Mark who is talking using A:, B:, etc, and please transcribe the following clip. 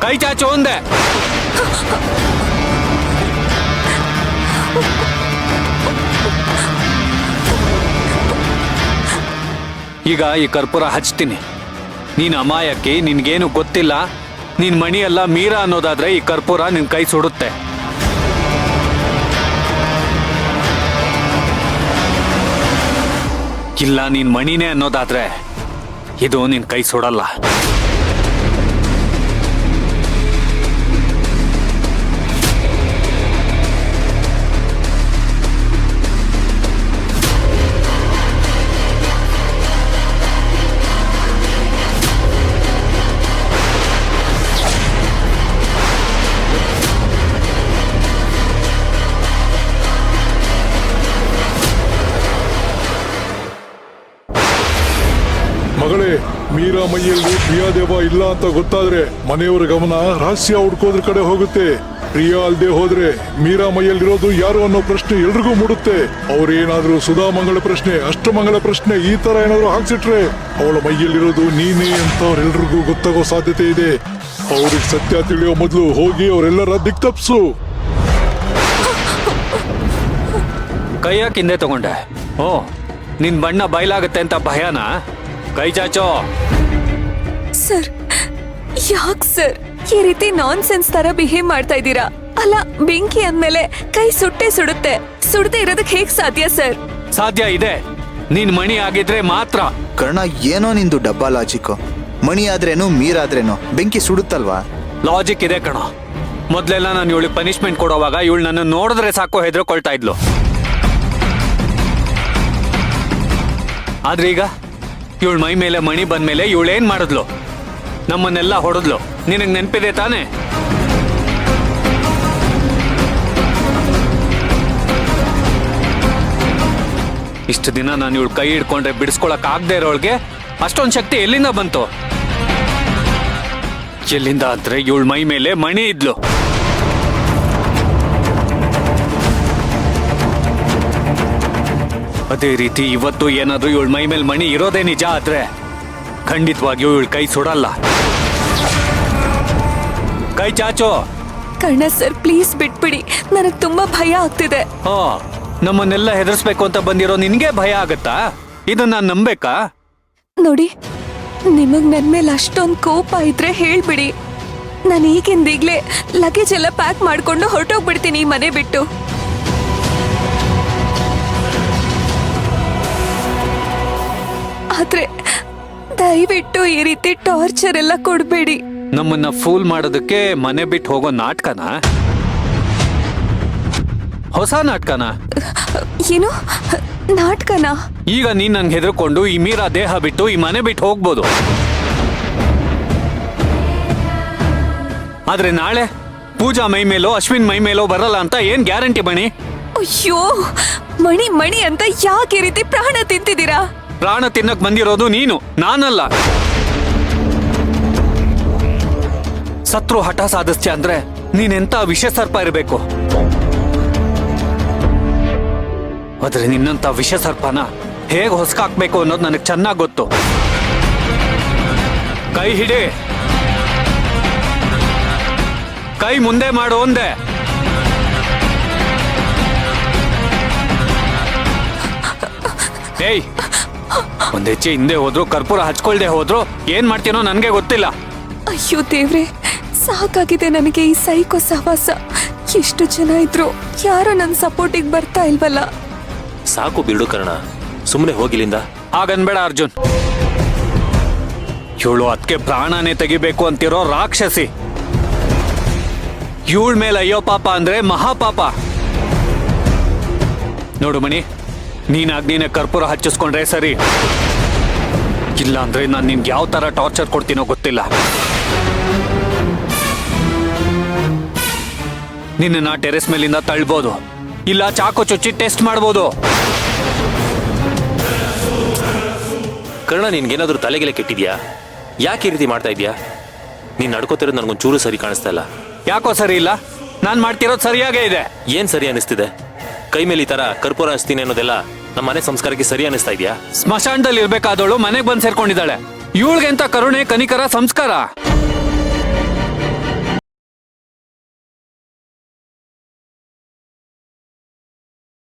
A: ಕೈ ಚಾಚು ಅಂದೆ. ಈಗ ಈ ಕರ್ಪೂರ ಹಚ್ತೀನಿ. ನೀನ್ ಅಮಾಯಕ್ಕೆ, ನಿನ್ಗೇನು ಗೊತ್ತಿಲ್ಲ, ನಿನ್ ಮಣಿಯೆಲ್ಲ ಮೀರಾ ಅನ್ನೋದಾದ್ರೆ ಈ ಕರ್ಪೂರ ನಿನ್ ಕೈ ಸುಡುತ್ತೆ. ಇಲ್ಲ ನೀನ್ ಮಣಿನೇ ಅನ್ನೋದಾದ್ರೆ ಇದು ನಿನ್ ಕೈ ಸುಡಲ್ಲ.
B: ಮಗಳೇ, ಮೀರಾ ಮೈಯಲ್ಲಿ ಪ್ರಿಯಾದೇವ ಇಲ್ಲ ಅಂತ ಗೊತ್ತಾದ್ರೆ ಮನೆಯವರ ಗಮನ ರಹಸ್ಯ ಹುಡ್ಕೋದ್ರ ಕಡೆ ಹೋಗುತ್ತೆ. ಪ್ರಿಯಾ ಅಲ್ದೆ ಹೋದ್ರೆ ಮೀರಾ ಮೈಯಲ್ಲಿರೋದು ಯಾರು ಅನ್ನೋ ಪ್ರಶ್ನೆ ಎಲ್ರಿಗೂ ಮೂಡುತ್ತೆ. ಅವ್ರೇನಾದ್ರೂ ಸುಧಾಮಂಗಳ ಪ್ರಶ್ನೆ, ಅಷ್ಟಮಂಗಳ ಪ್ರಶ್ನೆ ಈ ತರ ಏನಾದ್ರು ಹಾಕ್ಸಿಟ್ರೆ ಅವಳ ಮೈಯಲ್ಲಿರೋದು ನೀನೇ ಅಂತ ಅವ್ರೆಲ್ರಿಗೂ ಗೊತ್ತಾಗೋ ಸಾಧ್ಯತೆ ಇದೆ. ಅವ್ರಿಗೆ ಸತ್ಯ ತಿಳಿಯೋ ಮೊದಲು ಹೋಗಿ ಅವರೆಲ್ಲರ ದಿಕ್ತಪ್ಸು.
A: ಕೈಯಾಕ್ ಹಿಂದೆ ತಗೊಂಡೆ. ಓ, ನಿನ್ ಬಣ್ಣ ಬಯಲಾಗತ್ತೆ ಅಂತ ಭಯನಾ? ಕೈ ಚಾಚೋ.
C: ಸರ್, ಯಾಕ್ ಸರ್ ಈ ರೀತಿ ನಾನ್ ಸೆನ್ಸ್ ತರ ಬಿಹೇವ್ ಮಾಡ್ತಾ ಇದ್ದೀರಾ? ಅಲ್ಲ, ಬೆಂಕಿ ಅಂದ್ಮೇಲೆ ಕೈ ಸುಟ್ಟೆ ಸುಡುತ್ತೆ. ಸುಡದೆ ಇರೋದಕ್ಕೆ ಹೇಗ್ ಸಾಧ್ಯ ಸರ್?
A: ಸಾಧ್ಯ ಇದೆ. ನೀನ್ ಮಣಿ ಆಗಿದ್ರೆ ಮಾತ್ರ.
D: ಕರ್ಣ, ಏನೋ ನಿಂದು ಡಬ್ಬಾ ಲಾಜಿಕ್. ಮಣಿ ಆದ್ರೇನು ಮೀರಾದ್ರೇನು ಬೆಂಕಿ ಸುಡುತ್ತಲ್ವಾ?
A: ಲಾಜಿಕ್ ಇದೆ ಕಣೋ. ಮೊದ್ಲೆಲ್ಲ ನಾನು ಇವಳಿಗೆ ಪನಿಷ್ಮೆಂಟ್ ಕೊಡೋವಾಗ ಇವಳು ನನ್ನ ನೋಡಿದ್ರೆ ಸಾಕು ಹೆದರ್ಕೊಳ್ತಾ ಇದ್ಲು. ಆದ್ರೆ ಈಗ ಇವಳ ಮೈ ಮೇಲೆ ಮಣಿ ಬಂದ್ಮೇಲೆ ಇವಳೇನ್ ಮಾಡಿದ್ಲು? ನಮ್ಮನ್ನೆಲ್ಲ ಹೊಡೆದ್ಲು. ನಿನಗ್ ನೆನ್ಪಿದೆ ತಾನೆ? ಇಷ್ಟು ದಿನ ನಾನು ಇವಳು ಕೈ ಹಿಡ್ಕೊಂಡ್ರೆ ಬಿಡಿಸ್ಕೊಳಕ್ ಆಗದೆ ಇರೋಳ್ಗೆ ಅಷ್ಟೊಂದ್ ಶಕ್ತಿ ಎಲ್ಲಿಂದ ಬಂತು? ಎಲ್ಲಿಂದ ಅಂದ್ರೆ ಇವಳ ಮೈ ಮೇಲೆ ಮಣಿ ಇದ್ಲು. ಅದೇ ರೀತಿ ಇವತ್ತು ಏನಾದ್ರೂ ಇವಳ ಮೈ ಮೇಲೆ ಮಣಿ ಇರೋದೇ ನಿಜ ಆದ್ರೆ ಖಂಡಿತವಾಗಿಯೂ ಇವಳ ಕೈ ಸುಡಲ್ಲ. ಕೈ ಚಾಚೋ.
C: ಕರ್ಣ ಸರ್, ಪ್ಲೀಸ್ ಬಿಟ್ಬಿಡಿ. ನನಗ್ ತುಂಬಾ ಭಯ ಆಗ್ತಿದೆ.
A: ನಮ್ಮನ್ನೆಲ್ಲ ಹೆದರ್ಸ್ಬೇಕು ಅಂತ ಬಂದಿರೋ ನಿನ್ಗೆ ಭಯ ಆಗತ್ತಾ? ಇದನ್ನ ನಾನ್ ನಂಬೇಕಾ?
C: ನೋಡಿ, ನಿಮಗ್ ನನ್ ಮೇಲೆ ಅಷ್ಟೊಂದ್ ಕೋಪ ಇದ್ರೆ ಹೇಳ್ಬಿಡಿ. ನಾನು ಈಗಿಂದೀಗ್ಲೇ ಲಗೇಜ್ ಎಲ್ಲ ಪ್ಯಾಕ್ ಮಾಡ್ಕೊಂಡು ಹೊರಟೋಗ್ಬಿಡ್ತೀನಿ ಈ ಮನೆ ಬಿಟ್ಟು. ಆದ್ರೆ ದಯವಿಟ್ಟು ಈ ರೀತಿ ಟಾರ್ಚರ್ ಎಲ್ಲ ಕೊಡ್ಬೇಡಿ.
A: ನಮ್ಮನ್ನ ಫೂಲ್ ಮಾಡೋದಕ್ಕೆ ಮನೆ ಬಿಟ್ಟು ಹೋಗೋ ನಾಟಕನ? ಹೊಸ ನಾಟಕನ?
C: ಏನು ನಾಟಕನ?
A: ಈಗ ನೀನ್ ನನ್ಗೆ ಹೆದರ್ಕೊಂಡು ಈ ಮೀರಾ ದೇಹ ಬಿಟ್ಟು ಈ ಮನೆ ಬಿಟ್ಟು ಹೋಗ್ಬೋದು. ಆದ್ರೆ ನಾಳೆ ಪೂಜಾ ಮೈ ಮೇಲೋ ಅಶ್ವಿನ್ ಮೈ ಮೇಲೋ ಬರಲ್ಲ ಅಂತ ಏನ್ ಗ್ಯಾರಂಟಿ ಮಣಿ?
C: ಅಯ್ಯೋ, ಮಣಿ ಮಣಿ ಅಂತ ಯಾಕೆ ಈ ರೀತಿ ಪ್ರಾಣ ತಿಂತಿದ್ದೀರಾ?
A: ಪ್ರಾಣ ತಿನ್ನಕ್ ಬಂದಿರೋದು ನೀನು, ನಾನಲ್ಲ. ಸತ್ರು ಹಠ ಸಾಧಿಸ್ತ್ಯ ಅಂದ್ರೆ ನೀನೆಂತ ವಿಷ ಸರ್ಪ ಇರಬೇಕು. ಆದ್ರೆ ನಿನ್ನಂತ ವಿಷ ಸರ್ಪನ ಹೇಗ್ ಹೊಸ್ಕಾಕ್ಬೇಕು ಅನ್ನೋದು ನನಗೆ ಚೆನ್ನಾಗ್ ಗೊತ್ತು. ಕೈ ಹಿಡಿ, ಕೈ ಮುಂದೆ ಮಾಡು ಒಂದೇ. ಏಯ್, ಒಂದ್ ಹೆಜ್ಜೆ ಹಿಂದೆ ಹೋದ್ರು, ಕರ್ಪೂರ ಹಚ್ಕೊಳ್ದೆ ಹೋದ್ರು ಏನ್ ಮಾಡ್ತೀನೋ ನನ್ಗೆ ಗೊತ್ತಿಲ್ಲ.
C: ಅಯ್ಯೋ ದೇವ್ರೆ, ಸಾಕಾಗಿದೆ ನನಗೆ ಈ ಸೈಕೋ ಸಹವಾಸ. ಎಷ್ಟು ಜನ ಇದ್ರು ಯಾರೋ ನನ್ನ ಸಪೋರ್ಟಿಗೆ ಬರ್ತಾ ಇಲ್ವಲ್ಲ.
E: ಸಾಕು ಬಿಡು ಕರ್ಣ, ಸುಮ್ಮನೆ ಹೋಗಿಲಿಂದ.
A: ಹಾಗನ್ಬೇಡ ಅರ್ಜುನ್. ಇವಳು ಅದಕ್ಕೆ ಪ್ರಾಣನೇ ತೆಗಿಬೇಕು ಅಂತಿರೋ ರಾಕ್ಷಸಿ. ಇವಳ ಮೇಲೆ ಅಯ್ಯೋ ಪಾಪ ಅಂದ್ರೆ ಮಹಾಪಾಪ. ನೋಡು ಮಣಿ, ನೀನೇ ಕರ್ಪೂರ ಹಚ್ಚಿಸ್ಕೊಂಡ್ರೆ ಸರಿ. ಇಲ್ಲ ಅಂದ್ರೆ ನಾನು ನಿನ್ಗೆ ಯಾವ ತರ ಟಾರ್ಚರ್ ಕೊಡ್ತೀನೋ ಗೊತ್ತಿಲ್ಲ. ನಿನ್ನ ಟೆರೆಸ್ ಮೇಲಿಂದ ತಳ್ಬೋದು, ಇಲ್ಲ ಚಾಕು ಚುಚ್ಚಿ ಟೆಸ್ಟ್ ಮಾಡ್ಬೋದು.
E: ಕರ್ಣ, ನಿನ್ಗೇನಾದ್ರೂ ತಲೆಗೆಲೆ ಕೆಟ್ಟಿದ್ಯಾ? ಯಾಕೆ ಈ ರೀತಿ ಮಾಡ್ತಾ ಇದ್ಯಾ? ನೀನ್ ನಡ್ಕೋತಿರೋದು ನನಗೊಂಚೂರು ಸರಿ ಕಾಣಿಸ್ತಾ ಇಲ್ಲ.
A: ಯಾಕೋ ಸರಿ ಇಲ್ಲ? ನಾನ್ ಮಾಡ್ತಿರೋದು ಸರಿಯಾಗೇ ಇದೆ.
E: ಏನ್ ಸರಿ ಅನಿಸ್ತಿದೆ? ಕೈ ಮೇಲೆ ಈ ತರ ಕರ್ಪೂರ ಹಚ್ತೀನಿ ಅನ್ನೋದೆಲ್ಲ ನಮ್ಮ ಮನೆ ಸಂಸ್ಕಾರಕ್ಕೆ ಸರಿ ಅನಿಸ್ತಾ ಇದೆಯಾ?
A: ಸ್ಮಶಾನದಲ್ಲಿ ಇರ್ಬೇಕಾದವಳು ಮನೆಗೆ ಬಂದು ಸೇರ್ಕೊಂಡಿದ್ದಾಳೆ. ಇವಳಿಗೆ ಅಂತ ಕರುಣೆ, ಕನಿಕರ, ಸಂಸ್ಕಾರ